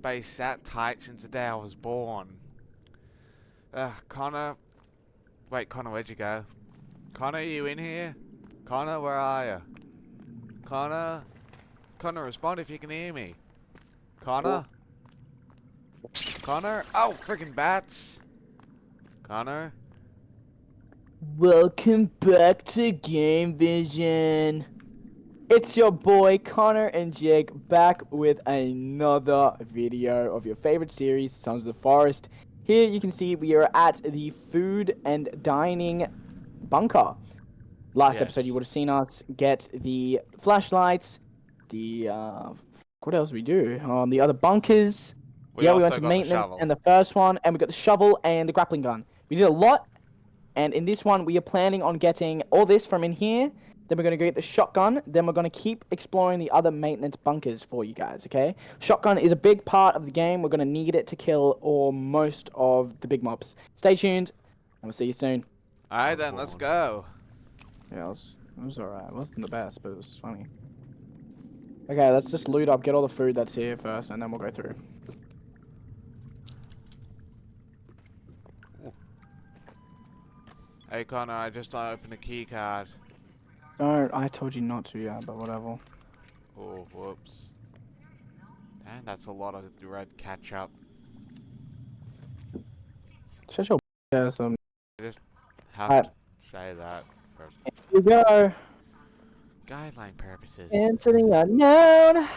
space that tight since the day I was born. Connor. Wait, Connor, where'd you go? Connor, are you in here? Connor, where are you? Connor? Connor, respond if you can hear me. Connor? Connor? Oh, freaking bats! Connor? Welcome back to Game Vision. It's your boy Connor and Jake back with another video of your favorite series, Sons of the Forest. Here you can see we are at the food and dining bunker. Last episode you would have seen us get the flashlights, the what else did we do? The other bunkers. We We went to got maintenance the and the first one, and we got the shovel and the grappling gun. We did a lot. And in this one, we are planning on getting all this from in here. Then we're going to go get the shotgun. Then we're going to keep exploring the other maintenance bunkers for you guys, okay? Shotgun is a big part of the game. We're going to need it to kill or most of the big mobs. Stay tuned, and we'll see you soon. Alright then, let's go. Yeah, it was alright. It wasn't the best, but it was funny. Okay, let's just loot up, get all the food that's here first, and then we'll go through. Hey Connor, I just opened a key card. Don't, I told you not to, yeah, but whatever. Oh, whoops. And that's a lot of red ketchup. Shut your ass up. I just have to say that for Here we go. guideline purposes. Into the unknown.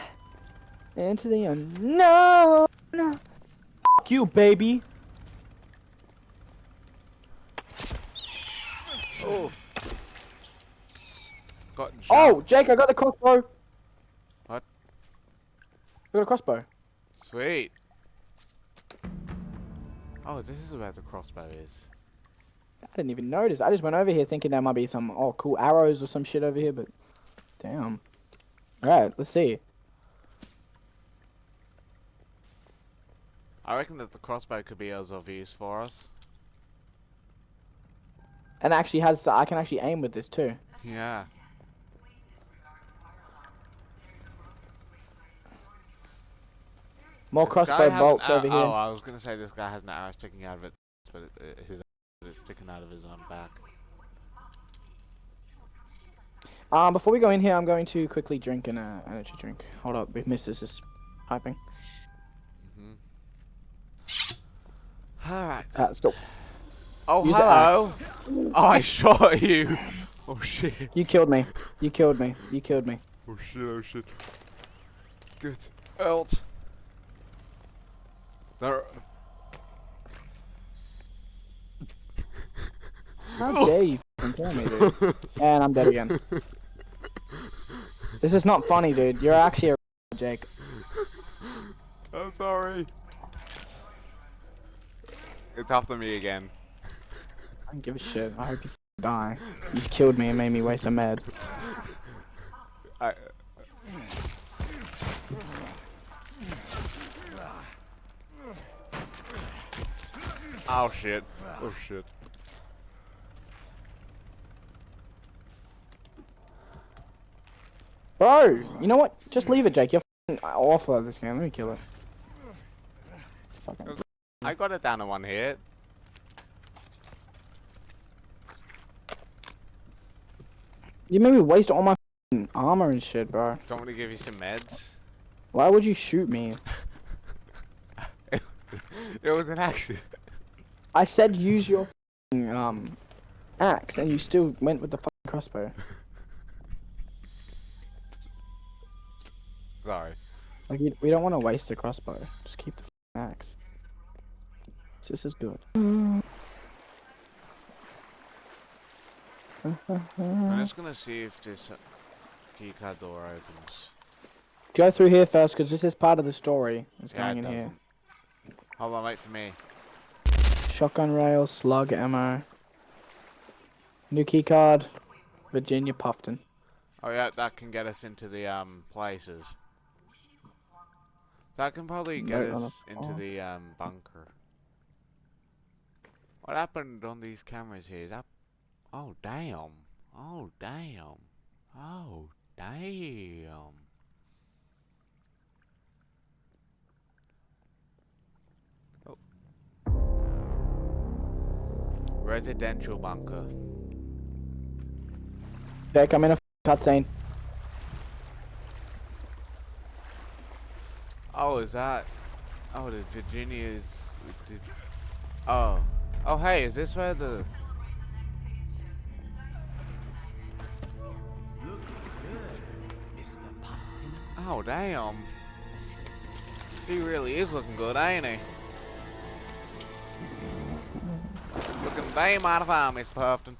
Into the unknown. Fuck you, baby. Oh. Got Oh, Jake, I got the crossbow. What? I got a crossbow. Sweet. Oh, this is where the crossbow is. I didn't even notice. I just went over here thinking there might be some cool arrows or some shit over here, but damn. Alright, let's see. I reckon that the crossbow could be of use for us. And actually I can actually aim with this too. Yeah. More This crossbow guy has bolts an over here. Oh, I was gonna say this guy has an arrow sticking out of it, but it's sticking out of his own back. Before we go in here, I'm going to quickly drink an energy drink. Hold up, we've missed this piping. Alright. Let's go. Oh, Use hello! Oh, I shot you! Oh shit. You killed me. You killed me. You killed me. Oh shit, oh shit. Good. Elt. There. How dare you f***ing kill me, dude? And I'm dead again. This is not funny, dude. You're actually a Jake. I'm sorry. It's after me again. I don't give a shit. I hope you die. You just killed me and made me waste a med. Oh shit. Oh shit. Bro, you know what? Just leave it, Jake. You're f***ing awful at this game. Let me kill it. Fucking. I got it down to one hit. You made me waste all my f***ing armor and shit, bro. Don't want to give you some meds. Why would you shoot me? It was an accident. I said use your f***ing axe, and you still went with the fucking crossbow. Sorry. Like, we don't want to waste the crossbow. Just keep the f***ing axe. This is good. I'm just gonna see if this keycard door opens. Go through here first, because this is part of the story. It's Yeah, going it in here. doesn't. Hold on, wait for me. Shotgun rail, slug ammo. New keycard. Virginia Puffton. Oh yeah, that can get us into the places. That can probably get us into the bunker. What happened on these cameras here? Is that... Oh damn. Oh damn. Oh damn. Residential bunker. Jake, I'm in a cutscene. Oh, is that? Oh, the Virginia's. Did, oh. Oh, hey, is this where the? Looking good, Mr. Puffton. Oh, damn. He really is looking good, ain't he? Looking damn mighty fine, Miss Puffton.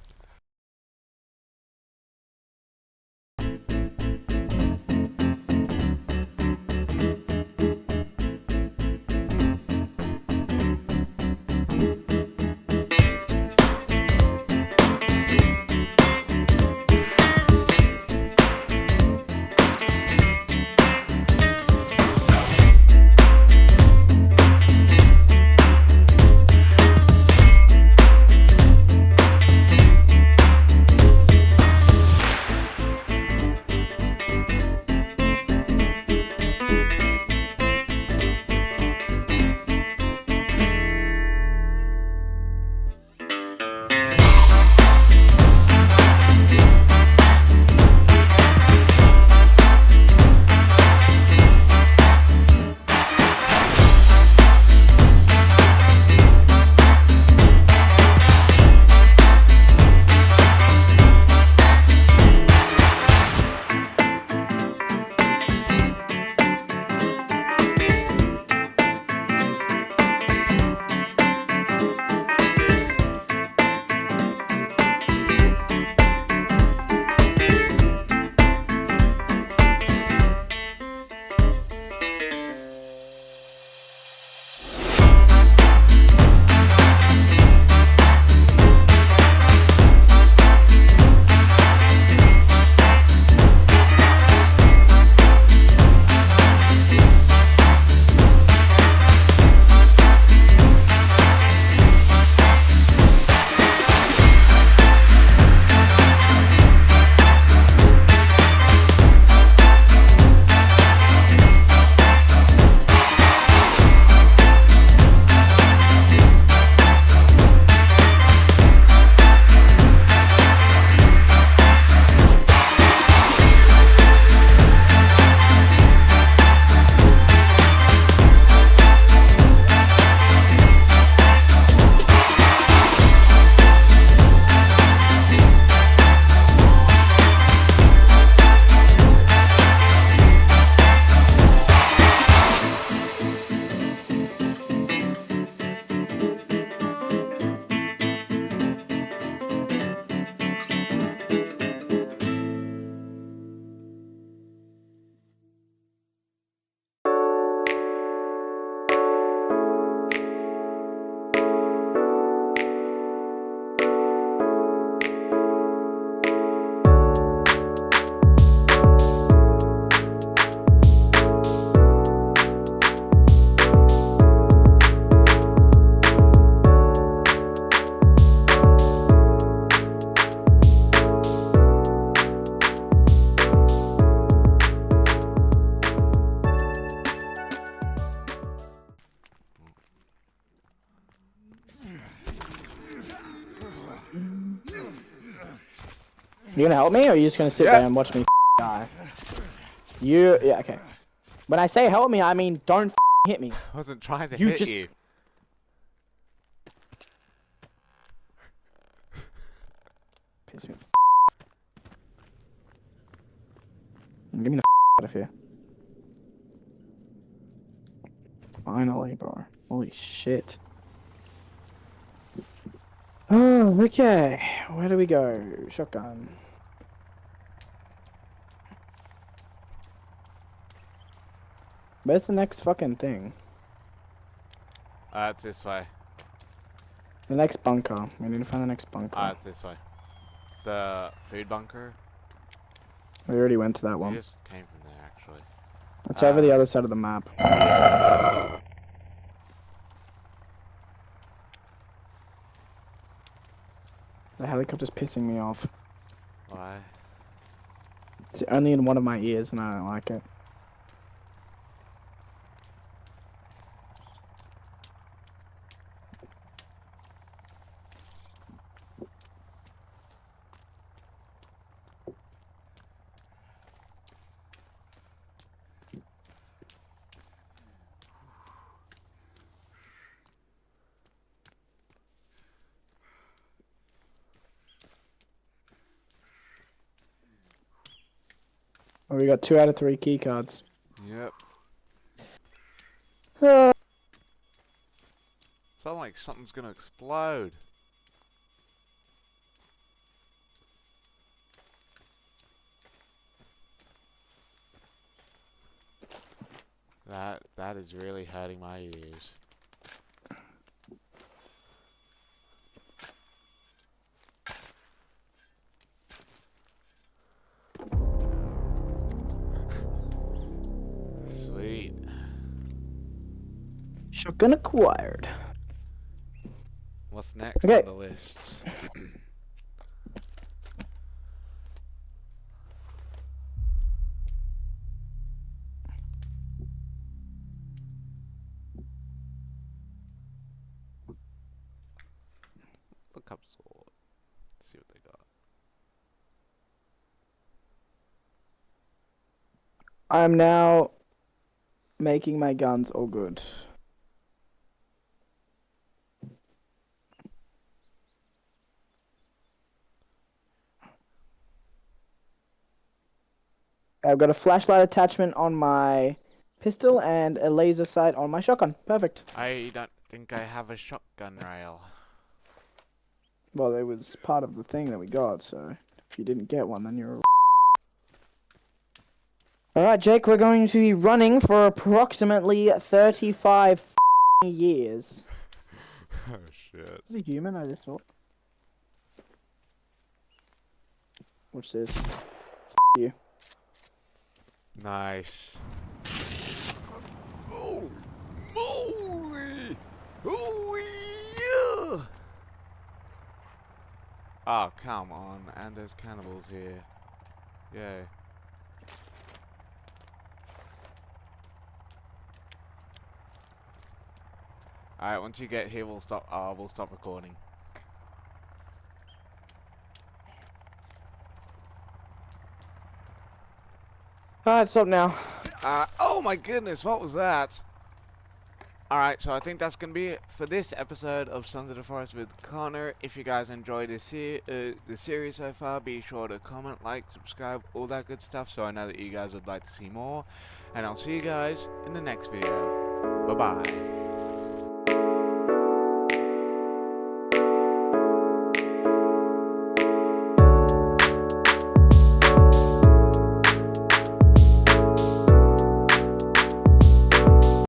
You gonna help me, or are you just gonna sit there and watch me die? Yeah, okay. When I say help me, I mean don't hit me. I wasn't trying to You hit just- you. Piss me Get me the out of here. Finally, bro. Holy shit. Oh, okay. Where do we go? Shotgun. Where's the next fucking thing? It's this way. The next bunker. We need to find the next bunker. It's this way. The food bunker. We already went to that We one. just came from there, actually. It's over the other side of the map. The helicopter's pissing me off. Why? It's only in one of my ears and I don't like it. Oh, we got 2 out of 3 key cards. Yep. Uh, Sounds like something's gonna explode. That is really hurting my ears. Sweet. Shotgun acquired. What's next Okay. on the list? Look up sword. See what they got. I'm now making my guns all good. I've got a flashlight attachment on my pistol and a laser sight on my shotgun. Perfect. I don't think I have a shotgun rail. Well, it was part of the thing that we got, so if you didn't get one, then you're... Alright, Jake, we're going to be running for approximately 35 years. Oh shit. Is it a human, I just thought? Watch this. You. Nice. Oh, moly! Oh, yeah! Oh, come on. And there's cannibals here. Yay. Alright, once you get here, we'll stop recording. Alright, stop now. Oh my goodness, what was that? Alright, so I think that's going to be it for this episode of Sons of the Forest with Connor. If you guys enjoyed this the series so far, be sure to comment, like, subscribe, all that good stuff, so I know that you guys would like to see more. And I'll see you guys in the next video. Bye-bye.